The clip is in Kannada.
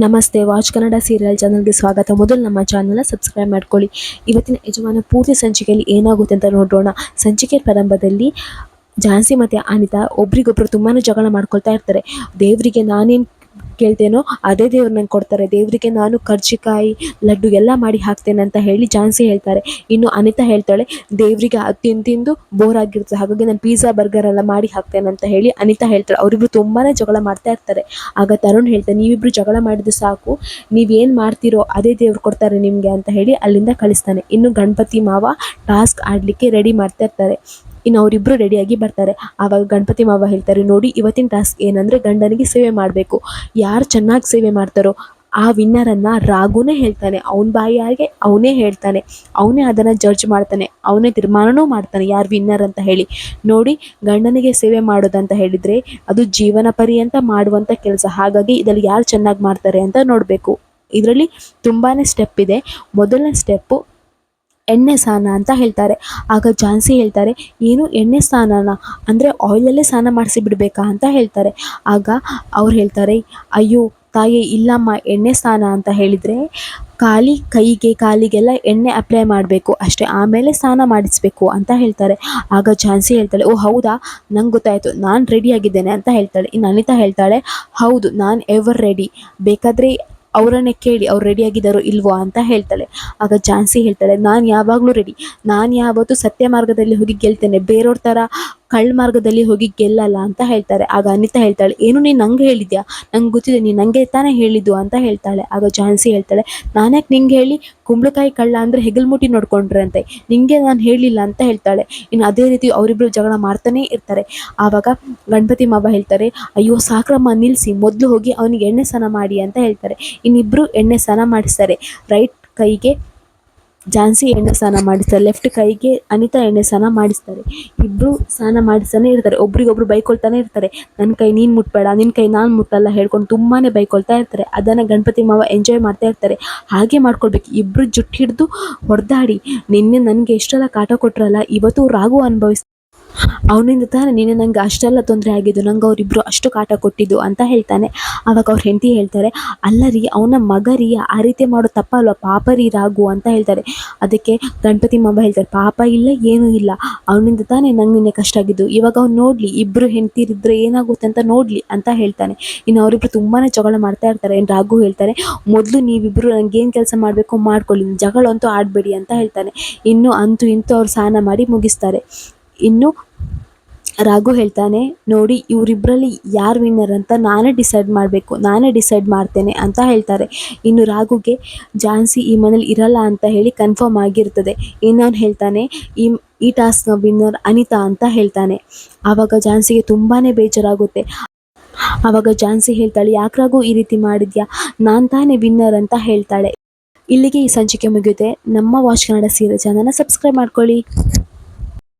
ನಮಸ್ತೆ, ವಾಚ್ ಕನ್ನಡ ಸೀರಿಯಲ್ ಚಾನಲ್ಗೆ ಸ್ವಾಗತ. ಮೊದಲು ನಮ್ಮ ಚಾನಲ್ನ ಸಬ್ಸ್ಕ್ರೈಬ್ ಮಾಡ್ಕೊಳ್ಳಿ. ಇವತ್ತಿನ ಯಜಮಾನ ಪೂರ್ತಿ ಸಂಚಿಕೆಯಲ್ಲಿ ಏನಾಗುತ್ತೆ ಅಂತ ನೋಡೋಣ. ಸಂಚಿಕೆ ಪ್ರಾರಂಭದಲ್ಲಿ ಝಾನ್ಸಿ ಮತ್ತು ಅನಿತಾ ಒಬ್ರಿಗೊಬ್ರು ತುಂಬಾ ಜಗಳ ಮಾಡ್ಕೊಳ್ತಾ ಇರ್ತಾರೆ. ದೇವರಿಗೆ ನಾನೇನು ಕೇಳ್ತೇನೋ ಅದೇ ದೇವ್ರು ನಂಗೆ ಕೊಡ್ತಾರೆ, ದೇವರಿಗೆ ನಾನು ಕರ್ಜಿಕಾಯಿ ಲಡ್ಡು ಎಲ್ಲ ಮಾಡಿ ಹಾಕ್ತೇನೆ ಅಂತ ಹೇಳಿ ಝಾನ್ಸಿ ಹೇಳ್ತಾರೆ. ಇನ್ನು ಅನಿತಾ ಹೇಳ್ತಾಳೆ, ದೇವರಿಗೆ ಅದು ತಿಂದು ಬೋರ್ ಆಗಿರುತ್ತೆ, ಹಾಗಾಗಿ ನಾನು ಪಿಜ್ಜಾ ಬರ್ಗರ್ ಎಲ್ಲ ಮಾಡಿ ಹಾಕ್ತೇನೆ ಅಂತ ಹೇಳಿ ಅನಿತಾ ಹೇಳ್ತಾಳೆ. ಅವರಿಬ್ರು ತುಂಬಾ ಜಗಳ ಮಾಡ್ತಾ ಇರ್ತಾರೆ. ಆಗ ತರುಣ್ ಹೇಳ್ತಾನೆ, ನೀವಿಬ್ರು ಜಗಳ ಮಾಡಿದ್ದು ಸಾಕು, ನೀವೇನು ಮಾಡ್ತೀರೋ ಅದೇ ದೇವ್ರು ಕೊಡ್ತಾರೆ ನಿಮಗೆ ಅಂತ ಹೇಳಿ ಅಲ್ಲಿಂದ ಕಳಿಸ್ತಾನೆ. ಇನ್ನು ಗಣಪತಿ ಮಾವ ಟಾಸ್ಕ್ ಆಡಲಿಕ್ಕೆ ರೆಡಿ ಮಾಡ್ತಾ ಇರ್ತಾರೆ. ಇನ್ನು ಅವರಿಬ್ಬರು ರೆಡಿಯಾಗಿ ಬರ್ತಾರೆ. ಆವಾಗ ಗಣಪತಿ ಮಾವ ಹೇಳ್ತಾರೆ, ನೋಡಿ ಇವತ್ತಿನ ಟಾಸ್ಕ್ ಏನಂದರೆ ಗಂಡನಿಗೆ ಸೇವೆ ಮಾಡಬೇಕು. ಯಾರು ಚೆನ್ನಾಗಿ ಸೇವೆ ಮಾಡ್ತಾರೋ ಆ ವಿನ್ನರನ್ನು ರಾಘುನೇ ಹೇಳ್ತಾನೆ. ಅವನ ಬಾಯಿಯಾಗೆ ಅವನೇ ಹೇಳ್ತಾನೆ, ಅವನೇ ಅದನ್ನು ಜಡ್ಜ್ ಮಾಡ್ತಾನೆ, ಅವನೇ ತೀರ್ಮಾನವೂ ಮಾಡ್ತಾನೆ ಯಾರು ವಿನ್ನರ್ ಅಂತ ಹೇಳಿ. ನೋಡಿ, ಗಂಡನಿಗೆ ಸೇವೆ ಮಾಡೋದಂತ ಹೇಳಿದರೆ ಅದು ಜೀವನ ಪರ್ಯಂತ ಮಾಡುವಂಥ ಕೆಲಸ. ಹಾಗಾಗಿ ಇದರಲ್ಲಿ ಯಾರು ಚೆನ್ನಾಗಿ ಮಾಡ್ತಾರೆ ಅಂತ ನೋಡಬೇಕು. ಇದರಲ್ಲಿ ತುಂಬಾ ಸ್ಟೆಪ್ ಇದೆ. ಮೊದಲನೇ ಸ್ಟೆಪ್ಪು ಎಣ್ಣೆ ಸ್ನಾನ ಅಂತ ಹೇಳ್ತಾರೆ. ಆಗ ಝಾನ್ಸಿ ಹೇಳ್ತಾರೆ, ಏನು ಎಣ್ಣೆ ಸ್ನಾನನ ಅಂದರೆ ಆಯಿಲಲ್ಲೇ ಸ್ನಾನ ಮಾಡಿಸಿ ಬಿಡಬೇಕಾ ಅಂತ ಹೇಳ್ತಾರೆ. ಆಗ ಅವ್ರು ಹೇಳ್ತಾರೆ, ಅಯ್ಯೋ ತಾಯಿ ಇಲ್ಲಮ್ಮ, ಎಣ್ಣೆ ಸ್ನಾನ ಅಂತ ಹೇಳಿದರೆ ಕೈಗೆ ಕಾಲಿಗೆಲ್ಲ ಎಣ್ಣೆ ಅಪ್ಲೈ ಮಾಡಬೇಕು ಅಷ್ಟೇ, ಆಮೇಲೆ ಸ್ನಾನ ಮಾಡಿಸ್ಬೇಕು ಅಂತ ಹೇಳ್ತಾರೆ. ಆಗ ಝಾನ್ಸಿ ಹೇಳ್ತಾಳೆ, ಓ ಹೌದಾ, ನಂಗೆ ಗೊತ್ತಾಯಿತು, ನಾನು ರೆಡಿಯಾಗಿದ್ದೇನೆ ಅಂತ ಹೇಳ್ತಾಳೆ. ಇನ್ನು ಅನಿತಾ ಹೇಳ್ತಾಳೆ, ಹೌದು ನಾನು ಎವರ್ ರೆಡಿ, ಬೇಕಾದರೆ ಅವರನ್ನೇ ಕೇಳಿ ಅವ್ರು ರೆಡಿಯಾಗಿದ್ದಾರೋ ಇಲ್ವೋ ಅಂತ ಹೇಳ್ತಾಳೆ. ಆಗ ಝಾನ್ಸಿ ಹೇಳ್ತಾಳೆ, ನಾನು ಯಾವಾಗಲೂ ರೆಡಿ, ನಾನು ಯಾವತ್ತೂ ಸತ್ಯ ಮಾರ್ಗದಲ್ಲಿ ಹೋಗಿ ಗೆಲ್ತೇನೆ, ಬೇರೆಯವ್ರ ಥರ ಕಳ್ಳ ಮಾರ್ಗದಲ್ಲಿ ಹೋಗಿ ಗೆಲ್ಲಲ್ಲ ಅಂತ ಹೇಳ್ತಾರೆ. ಆಗ ಅನಿತಾ ಹೇಳ್ತಾಳೆ, ಏನು ನೀನು ನಂಗೆ ಹೇಳಿದ್ಯಾ, ನಂಗೆ ಗೊತ್ತಿದೆ, ನೀನು ನನಗೆ ತಾನೇ ಹೇಳಿದ್ದು ಅಂತ ಹೇಳ್ತಾಳೆ. ಆಗ ಝಾನ್ಸಿ ಹೇಳ್ತಾಳೆ, ನಾನ್ಯಾಕೆ ನಿಂಗೆ ಹೇಳಿ, ಕುಂಬಳಕಾಯಿ ಕಳ್ಳ ಅಂದರೆ ಹೆಗಲ್ಮುಟ್ಟಿ ನೋಡ್ಕೊಂಡ್ರೆ ಅಂತೆ, ನಿನಗೆ ನಾನು ಹೇಳಿಲ್ಲ ಅಂತ ಹೇಳ್ತಾಳೆ. ಇನ್ನು ಅದೇ ರೀತಿ ಅವರಿಬ್ಬರು ಜಗಳ ಮಾಡ್ತಾನೇ ಇರ್ತಾರೆ. ಆವಾಗ ಗಣಪತಿ ಮಾವ ಹೇಳ್ತಾರೆ, ಅಯ್ಯೋ ಸಾಕ್ರಮ್ಮ ನಿಲ್ಲಿಸಿ, ಮೊದಲು ಹೋಗಿ ಅವನಿಗೆ ಎಣ್ಣೆ ಸ್ನಾನ ಮಾಡಿ ಅಂತ ಹೇಳ್ತಾರೆ. ಇನ್ನಿಬ್ಬರು ಎಣ್ಣೆ ಸ್ನಾನ ಮಾಡಿಸ್ತಾರೆ. ರೈಟ್ ಕೈಗೆ ಝಾನ್ಸಿ ಎಣ್ಣೆ ಸ್ನಾನ ಮಾಡಿಸ್ತಾರೆ, ಲೆಫ್ಟ್ ಕೈಗೆ ಅನಿತಾ ಎಣ್ಣೆ ಸ್ನಾನ ಮಾಡಿಸ್ತಾರೆ. ಇಬ್ಬರು ಸ್ನಾನ ಮಾಡಿಸ್ತಾನೆ ಇರ್ತಾರೆ, ಒಬ್ರಿಗೊಬ್ರು ಬೈಕೊಳ್ತಾನೆ ಇರ್ತಾರೆ. ನನ್ನ ಕೈ ನೀನು ಮುಟ್ಬೇಡ, ನಿನ್ನ ಕೈ ನಾನು ಮುಟ್ಟಲ್ಲ ಹೇಳ್ಕೊಂಡು ತುಂಬಾ ಬೈಕೊಳ್ತಾ ಇರ್ತಾರೆ. ಅದನ್ನು ಗಣಪತಿ ಮಾವ ಎಂಜಾಯ್ ಮಾಡ್ತಾ ಇರ್ತಾರೆ. ಹಾಗೆ ಮಾಡ್ಕೊಳ್ಬೇಕು, ಇಬ್ಬರು ಜುಟ್ಟು ಹಿಡಿದು ಹೊಡೆದಾಡಿ, ನಿನ್ನೆ ನನಗೆ ಎಷ್ಟೆಲ್ಲ ಕಾಟ ಕೊಟ್ರಲ್ಲ, ಇವತ್ತು ರಾಘು ಅವನಿಂದ ತಾನೇ ನಿನ್ನೆ ನನಗೆ ಅಷ್ಟೆಲ್ಲ ತೊಂದರೆ ಆಗಿದ್ದು, ನಂಗೆ ಅವರಿಬ್ಬರು ಅಷ್ಟು ಕಾಟ ಕೊಟ್ಟಿದ್ದು ಅಂತ ಹೇಳ್ತಾನೆ. ಆವಾಗ ಅವ್ರ ಹೆಂಡತಿ ಹೇಳ್ತಾರೆ, ಅಲ್ಲ ರೀ, ಅವನ ಮಗ ರೀ, ಆ ರೀತಿ ಮಾಡೋ ತಪ್ಪಲ್ವ, ಪಾಪ ರೀ ರಾಘು ಅಂತ ಹೇಳ್ತಾರೆ. ಅದಕ್ಕೆ ಗಣಪತಿ ಮಾವ ಹೇಳ್ತಾರೆ, ಪಾಪ ಇಲ್ಲ ಏನೂ ಇಲ್ಲ, ಅವನಿಂದ ತಾನೇ ನಂಗೆ ನಿನ್ನೆ ಕಷ್ಟ ಆಗಿದ್ದು, ಇವಾಗ ಅವ್ನು ನೋಡಲಿ, ಇಬ್ಬರು ಹೆಂಡತಿರಿದ್ರೆ ಏನಾಗುತ್ತೆ ಅಂತ ನೋಡಲಿ ಅಂತ ಹೇಳ್ತಾನೆ. ಇನ್ನು ಅವರಿಬ್ಬರು ತುಂಬಾ ಜಗಳ ಮಾಡ್ತಾ ಇರ್ತಾರೆ. ಇನ್ನು ರಾಘು ಹೇಳ್ತಾರೆ, ಮೊದಲು ನೀವಿಬ್ಬರು ನನಗೇನು ಕೆಲಸ ಮಾಡಬೇಕು ಮಾಡ್ಕೊಳ್ಳಿ, ಜಗಳ ಅಂತೂ ಆಡಬೇಡಿ ಅಂತ ಹೇಳ್ತಾನೆ. ಇನ್ನು ಅಂತೂ ಇಂತೂ ಅವ್ರು ಸ್ನಾನ ಮಾಡಿ ಮುಗಿಸ್ತಾರೆ. ಇನ್ನು ರಾಘು ಹೇಳ್ತಾನೆ, ನೋಡಿ ಇವರಿಬ್ಬರಲ್ಲಿ ಯಾರು ವಿನ್ನರ್ ಅಂತ ನಾನೇ ಡಿಸೈಡ್ ಮಾಡ್ತೇನೆ ಅಂತ ಹೇಳ್ತಾರೆ. ಇನ್ನು ರಾಘುಗೆ ಝಾನ್ಸಿ ಈ ಮನೇಲಿ ಇರಲ್ಲ ಅಂತ ಹೇಳಿ ಕನ್ಫರ್ಮ್ ಆಗಿರ್ತದೆ. ಇನ್ನು ಅವ್ನು ಹೇಳ್ತಾನೆ, ಈ ಟಾಸ್ಕ್ನ ವಿನ್ನರ್ ಅನಿತಾ ಅಂತ ಹೇಳ್ತಾನೆ. ಆವಾಗ ಝಾನ್ಸಿಗೆ ತುಂಬಾ ಬೇಜಾರಾಗುತ್ತೆ. ಆವಾಗ ಝಾನ್ಸಿ ಹೇಳ್ತಾಳೆ, ಯಾಕೆ ರಾಘು ಈ ರೀತಿ ಮಾಡಿದ್ಯಾ, ನಾನು ತಾನೇ ವಿನ್ನರ್ ಅಂತ ಹೇಳ್ತಾಳೆ. ಇಲ್ಲಿಗೆ ಈ ಸಂಚಿಕೆ ಮುಗಿಯುತ್ತೆ. ನಮ್ಮ ವಾಚ್ ಕನ್ನಡ ಸೀರಿಯಲ್ ಚಾನಲ್ನ ಸಬ್ಸ್ಕ್ರೈಬ್ ಮಾಡ್ಕೊಳ್ಳಿ.